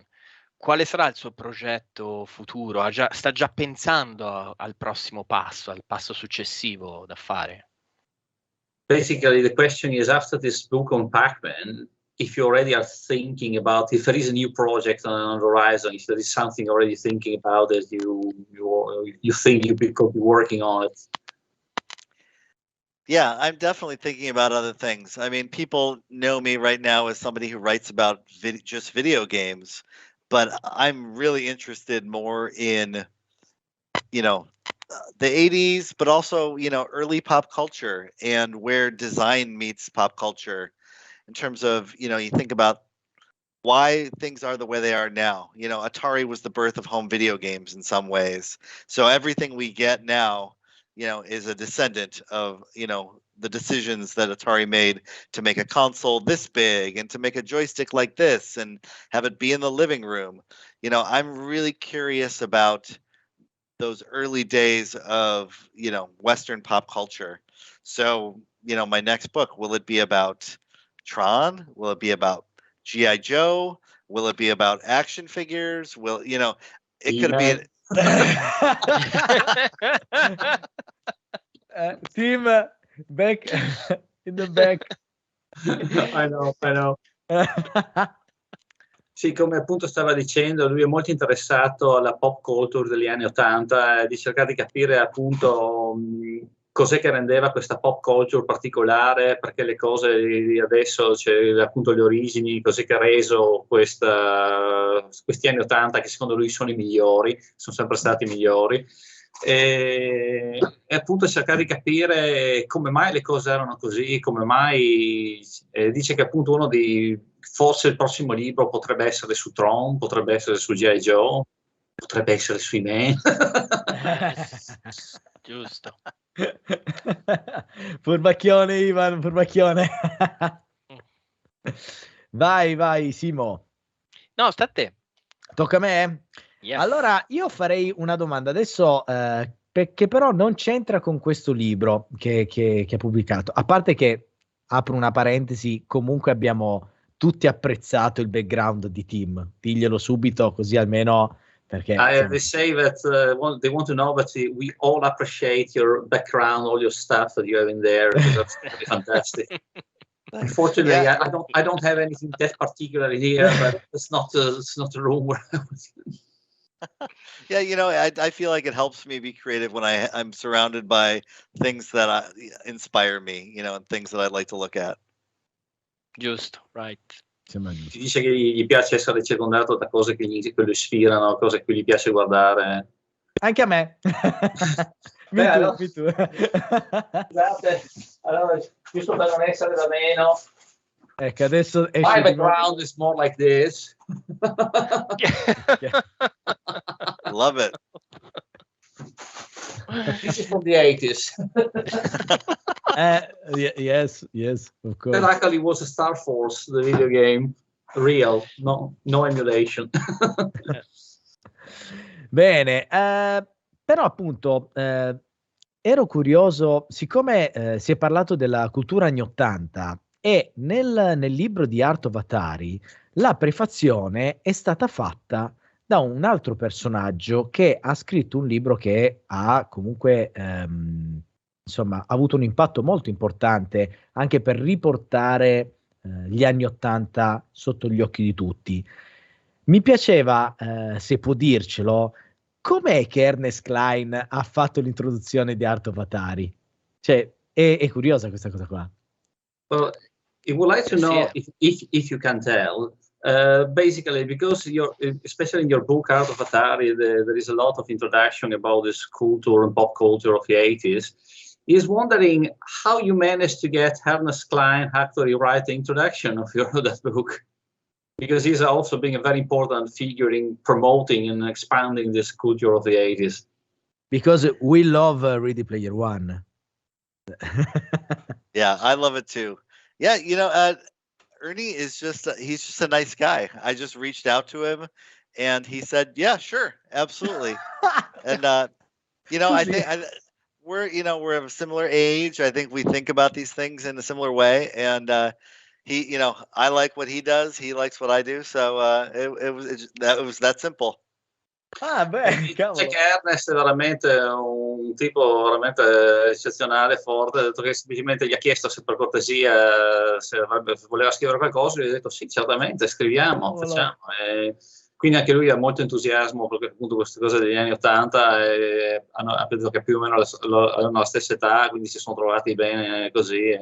quale sarà il suo progetto futuro? Sta già pensando al prossimo passo, al passo successivo da fare? Basically the question is, after this book on Pac-Man, if you already are thinking about, if there is a new project on the horizon, if there is something already thinking about it, you think you could be working on it. Yeah, I'm definitely thinking about other things. I mean, people know me right now as somebody who writes about just video games, but I'm really interested more in, the 80s, but also, early pop culture and where design meets pop culture in terms of, you think about why things are the way they are now. Atari was the birth of home video games in some ways. So everything we get now, is a descendant of, the decisions that Atari made to make a console this big and to make a joystick like this and have it be in the living room. I'm really curious about those early days of, Western pop culture. So, my next book, will it be about Tron? Will it be about G.I. Joe? Will it be about action figures? Will, you know, it could be. Team back in the back. I know. Sì, come appunto stava dicendo, lui è molto interessato alla pop culture degli anni '80, di cercare di capire appunto cos'è che rendeva questa pop culture particolare, perché le cose di adesso, c'è appunto le origini, cos'è che ha reso questi anni '80 che secondo lui sono i migliori, sono sempre stati i migliori. E appunto cercare di capire come mai le cose erano così, come mai dice che appunto forse il prossimo libro potrebbe essere su Tron, potrebbe essere su G.I. Joe, potrebbe essere sui Men. Giusto. Furbacchione Ivan, furbacchione. Vai Simo. No, sta a te. Tocca a me? Yes. Allora io farei una domanda adesso che però non c'entra con questo libro che ha pubblicato, a parte che, apro una parentesi, comunque abbiamo tutti apprezzato il background di Tim, diglielo subito così almeno, perché They say that they want to know that we all appreciate your background, all your stuff that you have in there, because that's really fantastic. Unfortunately, Yeah. I don't have anything that particular here, but it's not a room where Yeah, you know, I feel like it helps me be creative when I'm surrounded by things that inspire me, you know, and things that I like to look at. Giusto, right. sembra giusto. Si dice che gli piace essere circondato da cose che lo ispirano, cose che gli piace guardare. Anche a me. Allora, mi tu. Scusate, allora, giusto per non essere da meno. Ecco, adesso esce My di nuovo. background is more like this. Love it. This is from the 80s. Yes, of course. That actually was a Star Force, the video game. Real, no emulation. Bene, però appunto ero curioso, siccome si è parlato della cultura anni '80 e nel libro di Art of Atari la prefazione è stata fatta da un altro personaggio che ha scritto un libro che ha comunque insomma ha avuto un impatto molto importante anche per riportare gli anni '80 sotto gli occhi di tutti. Mi piaceva, se può dircelo, com'è che Ernest Cline ha fatto l'introduzione di Art of Atari? Cioè, è curiosa questa cosa qua. Well, I would like to know if you can tell. Basically, because especially in your book Art of Atari, there is a lot of introduction about this culture and pop culture of the 80s. He's wondering how you managed to get Ernest Cline actually write the introduction of that book, because he's also being a very important figure in promoting and expanding this culture of the 80s. Because we love Ready Player One. Yeah, I love it too. Yeah, you know, Ernie is he's just a nice guy. I just reached out to him and he said, yeah, sure, absolutely. And, you know, I think we're of a similar age. I think we think about these things in a similar way. And he, you know, I like what he does. He likes what I do. So it was that simple. Ah, beh, cavolo. C'è che Ernest è veramente un tipo veramente eccezionale, forte, detto che semplicemente gli ha chiesto se per cortesia se voleva scrivere qualcosa, e gli ha detto sì, certamente, scriviamo, facciamo. E quindi anche lui ha molto entusiasmo perché appunto queste cose degli anni '80 penso che più o meno hanno la stessa età, quindi si sono trovati bene così.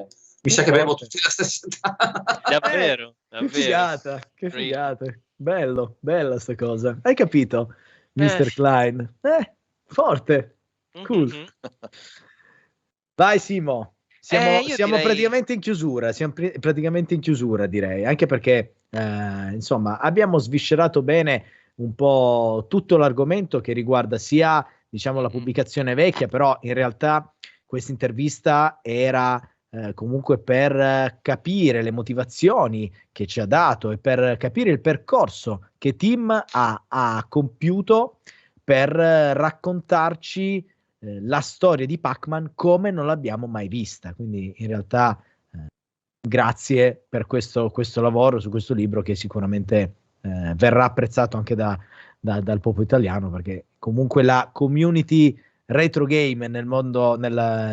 Mi sa che abbiamo tutti la stessa età. Davvero. Che figata. Bella sta cosa. Hai capito? Mr. Cline. Forte. Cool. Mm-hmm. Vai Simo. Siamo direi... praticamente in chiusura, direi, anche perché insomma abbiamo sviscerato bene un po' tutto l'argomento che riguarda sia, diciamo, la pubblicazione vecchia, però in realtà questa intervista era comunque per capire le motivazioni che ci ha dato e per capire il percorso che Tim ha compiuto per raccontarci la storia di Pac-Man come non l'abbiamo mai vista. Quindi in realtà grazie per questo lavoro su questo libro che sicuramente verrà apprezzato anche dal popolo italiano, perché comunque la community retro game nel mondo,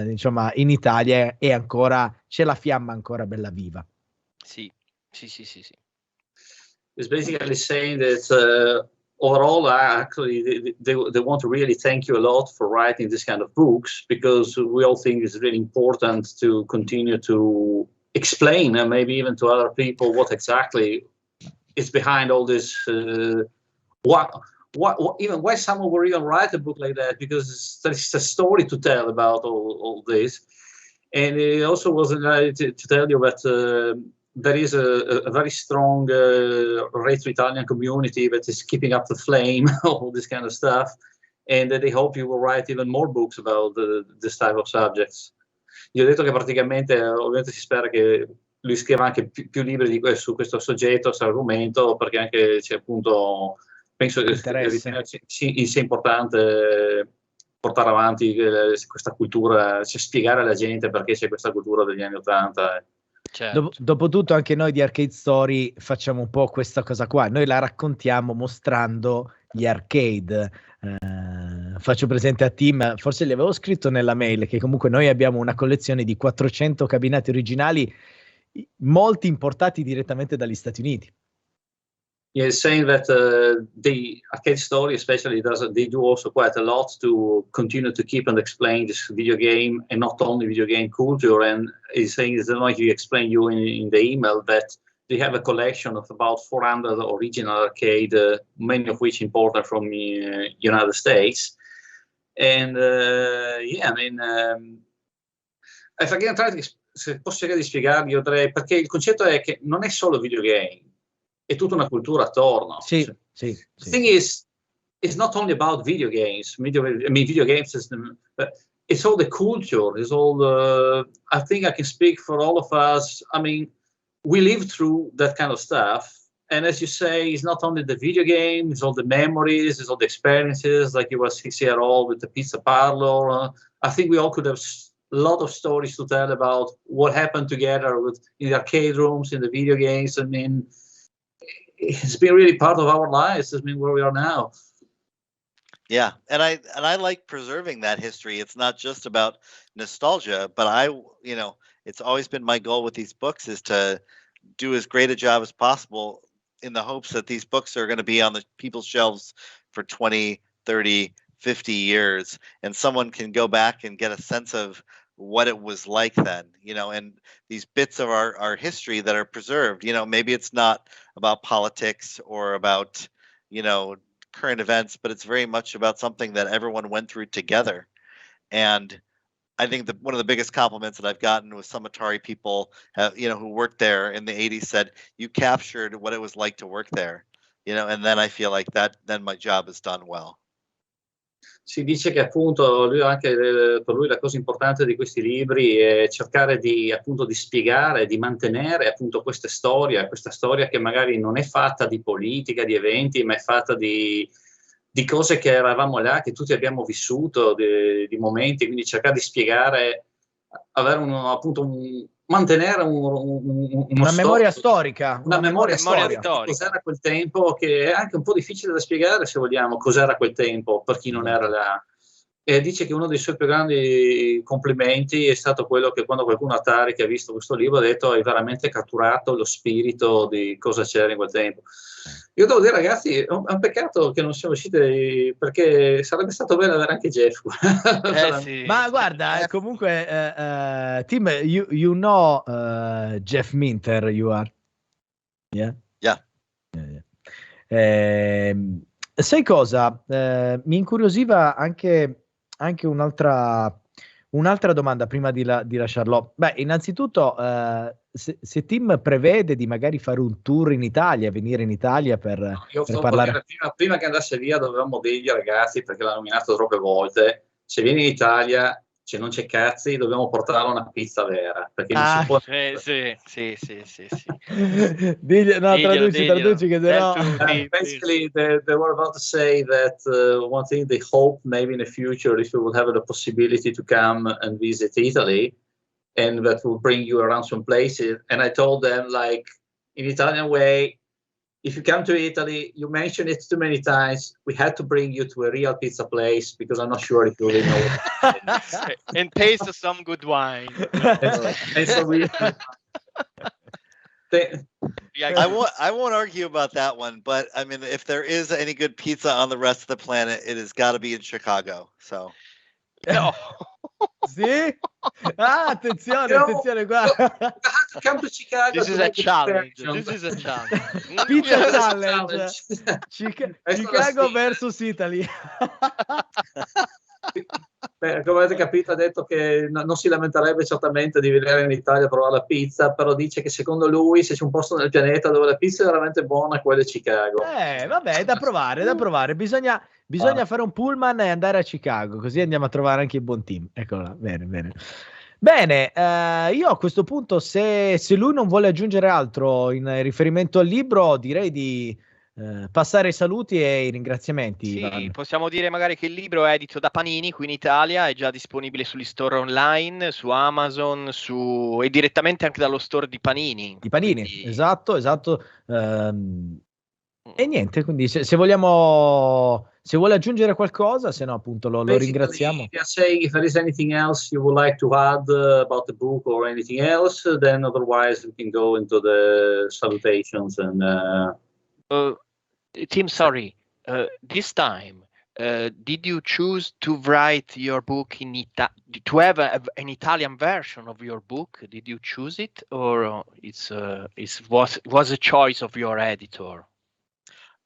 insomma, in Italia è ancora, c'è la fiamma ancora bella viva. Sì. It's basically saying that overall, actually, they want to really thank you a lot for writing this kind of books, because we all think it's really important to continue to explain, and maybe even to other people, what exactly is behind all this. Even why someone would even write a book like that, because there's a story to tell about all this. And it also was to tell you that there is a very strong retro Italian community that is keeping up the flame, all this kind of stuff, and they hope you will write even more books about this type of subjects. Gli ho detto che praticamente, ovviamente si spera che lui scriva anche più libri su questo soggetto, questo argomento, perché anche c'è appunto, penso che sia importante portare avanti questa cultura, cioè spiegare alla gente perché c'è questa cultura degli anni '80. Certo. Dopotutto anche noi di Arcade Story facciamo un po' questa cosa qua, noi la raccontiamo mostrando gli arcade. Faccio presente a Tim, forse gli avevo scritto nella mail, che comunque noi abbiamo una collezione di 400 cabinati originali, molti importati direttamente dagli Stati Uniti. Yeah, saying that the Arcade Story especially they do also quite a lot to continue to keep and explain this video game, and not only video game culture. And he's saying, as like you explained you in the email, that they have a collection of about 400 original arcade, many of which imported from the United States. And yeah, I mean, if I can try to, se posso cercare di spiegarvi, io direi, perché il concetto è che non è solo videogame, è tutta una cultura attorno. Sì. The thing is, it's not only about video games. Video games is, it's all the culture. It's all the. I think I can speak for all of us. I mean, we live through that kind of stuff, and as you say, it's not only the video game. It's all the memories. It's all the experiences. Like you were 6-year-old with the pizza parlor. I think we all could have a lot of stories to tell about what happened together in the arcade rooms, in the video games. I mean, it's been really part of our lives. It's been where we are now. Yeah, and I like preserving that history. It's not just about nostalgia, but it's always been my goal with these books is to do as great a job as possible in the hopes that these books are going to be on the people's shelves for 20, 30, 50 years, and someone can go back and get a sense of what it was like then, and these bits of our history that are preserved, maybe it's not about politics or about, current events, but it's very much about something that everyone went through together. And I think one of the biggest compliments that I've gotten with some Atari people, who worked there in the 80s said, you captured what it was like to work there, and then I feel like then my job is done well. Si dice che appunto per lui la cosa importante di questi libri è cercare di spiegare, di mantenere appunto questa storia che magari non è fatta di politica, di eventi, ma è fatta di cose che eravamo là, che tutti abbiamo vissuto, di momenti, quindi cercare di spiegare, avere mantenere una memoria storica. Una memoria storica. Cos'era quel tempo, che è anche un po' difficile da spiegare, se vogliamo, cos'era quel tempo per chi non era là. E dice che uno dei suoi più grandi complimenti è stato quello che quando qualcuno Atari che ha visto questo libro ha detto hai veramente catturato lo spirito di cosa c'era in quel tempo. Io devo dire, ragazzi, è un peccato che non siamo usciti, perché sarebbe stato bello avere anche Jeff. Sì. Ma guarda, comunque, Tim, you know Jeff Minter, you are? Yeah? Sai cosa? Mi incuriosiva anche un'altra domanda prima di lasciarlo. Beh, innanzitutto, se Tim prevede di magari fare un tour in Italia, venire in Italia per parlare. Prima che andasse via dovevamo dirgli, ragazzi, perché l'ha nominato troppe volte, se vieni in Italia, se non c'è cazzi, dobbiamo portare una pizza vera, perché non si può. Sì. Traduci che sennò. Basically, they were about to say that one thing they hope maybe in the future, if we will have the possibility to come and visit Italy, and that will bring you around some places. And I told them, like, in Italian way, if you come to Italy, you mentioned it too many times. We had to bring you to a real pizza place because I'm not sure if you really know what and taste some good wine. and so we I won't argue about that one, but I mean, if there is any good pizza on the rest of the planet, it has got to be in Chicago. So No. Sì? Ah, attenzione, attenzione qua. Come to Chicago. This is a challenge. This is a challenge. Pizza challenge. Chicago versus Italy. Beh, come avete capito, ha detto che non si lamenterebbe certamente di venire in Italia a provare la pizza, però dice che secondo lui, se c'è un posto nel pianeta dove la pizza è veramente buona, quello è Chicago. Vabbè, è da provare, da provare. Bisogna fare un pullman e andare a Chicago, così andiamo a trovare anche il buon team. Eccola, bene, bene. Bene, io a questo punto, se lui non vuole aggiungere altro in riferimento al libro, direi di passare ai saluti e i ringraziamenti. Sì, Ivan. possiamo dire magari che il libro è edito da Panini qui in Italia, è già disponibile sugli store online, su Amazon, e direttamente anche dallo store di Panini. Di Panini, quindi... esatto. E niente, quindi se vogliamo, se vuole aggiungere qualcosa, se no appunto lo ringraziamo. If there is anything else you would like to add about the book or anything else, then otherwise we can go into the salutations and Tim, sorry, this time, did you choose to write your book to have an Italian version of your book? Did you choose it, or was a choice of your editor?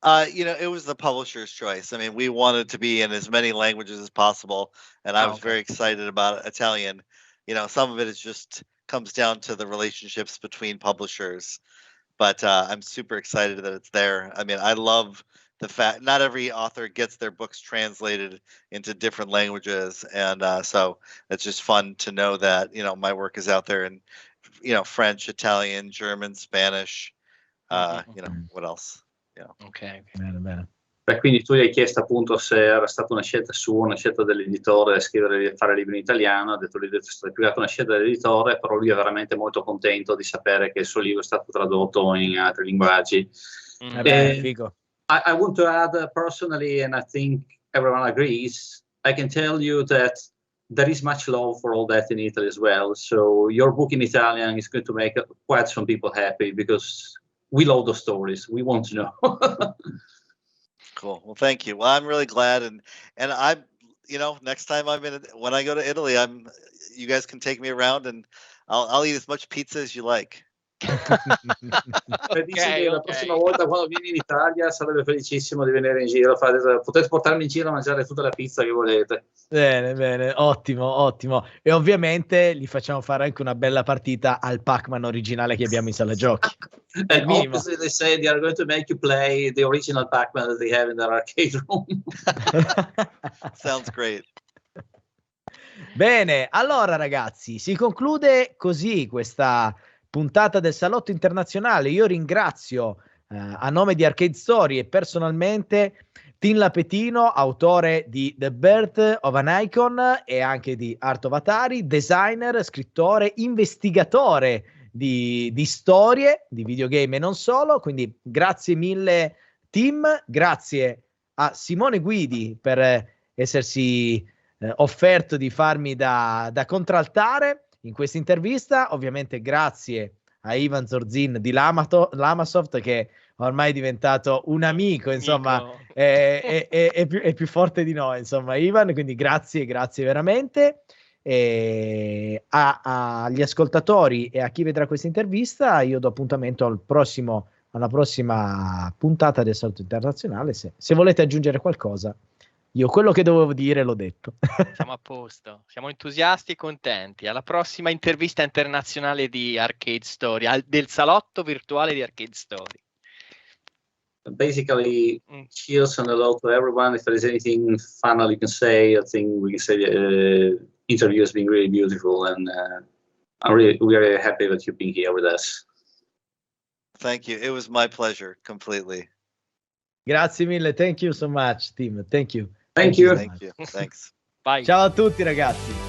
It was the publisher's choice. I mean, we wanted to be in as many languages as possible, and I was very excited about Italian. Some of it is just comes down to the relationships between publishers. But I'm super excited that it's there. I mean, I love the fact not every author gets their books translated into different languages. And so it's just fun to know that, my work is out there in, French, Italian, German, Spanish, what else? Yeah. Okay. Bene, bene. Beh, quindi tu gli hai chiesto appunto se era stata una scelta sua, una scelta dell'editore fare libri in italiano, ha detto è stata più che altro una scelta dell'editore, però lui è veramente molto contento di sapere che il suo libro è stato tradotto in altri linguaggi. Figo. I want to add personally, and I think everyone agrees, I can tell you that there is much love for all that in Italy as well. So your book in Italian is going to make quite some people happy because we love those stories. We want to know. Cool. Well, thank you. Well, I'm really glad, and I'm, next time when I go to Italy, you guys can take me around, and I'll eat as much pizza as you like. La prossima volta quando vieni in Italia sarebbe felicissimo di venire in giro, potete portarmi in giro a mangiare tutta la pizza che volete. Bene, ottimo. E ovviamente gli facciamo fare anche una bella partita al Pac-Man originale che abbiamo in sala giochi. And obviously they say they are going to make you play the original Pac-Man that they have in their arcade room. Sounds great. Bene, allora ragazzi, si conclude così questa puntata del Salotto Internazionale. Io ringrazio a nome di Arcade Story e personalmente Tim Lapetino, autore di The Birth of an Icon e anche di Art of Atari, designer, scrittore, investigatore di storie, di videogame e non solo. Quindi grazie mille Tim, grazie a Simone Guidi per essersi offerto di farmi da contraltare in questa intervista. Ovviamente grazie a Ivan Zorzin di Lamasoft, che ormai è diventato un amico, insomma, è più forte di noi, insomma, Ivan, quindi grazie veramente. E agli ascoltatori e a chi vedrà questa intervista io do appuntamento alla prossima puntata del Salotto Internazionale. Se volete aggiungere qualcosa, io quello che dovevo dire l'ho detto. Siamo a posto, siamo entusiasti e contenti. Alla prossima intervista internazionale di Arcade Story, del salotto virtuale di Arcade Story. Basically, cheers and hello to everyone. If there is anything final you can say, I think we can say the interview has been really beautiful, and we are happy that you've been here with us. Thank you. It was my pleasure, completely. Grazie mille. Thank you so much, Tim. Thank you. Thank you. Thank you. Thanks. Bye. Ciao a tutti, ragazzi.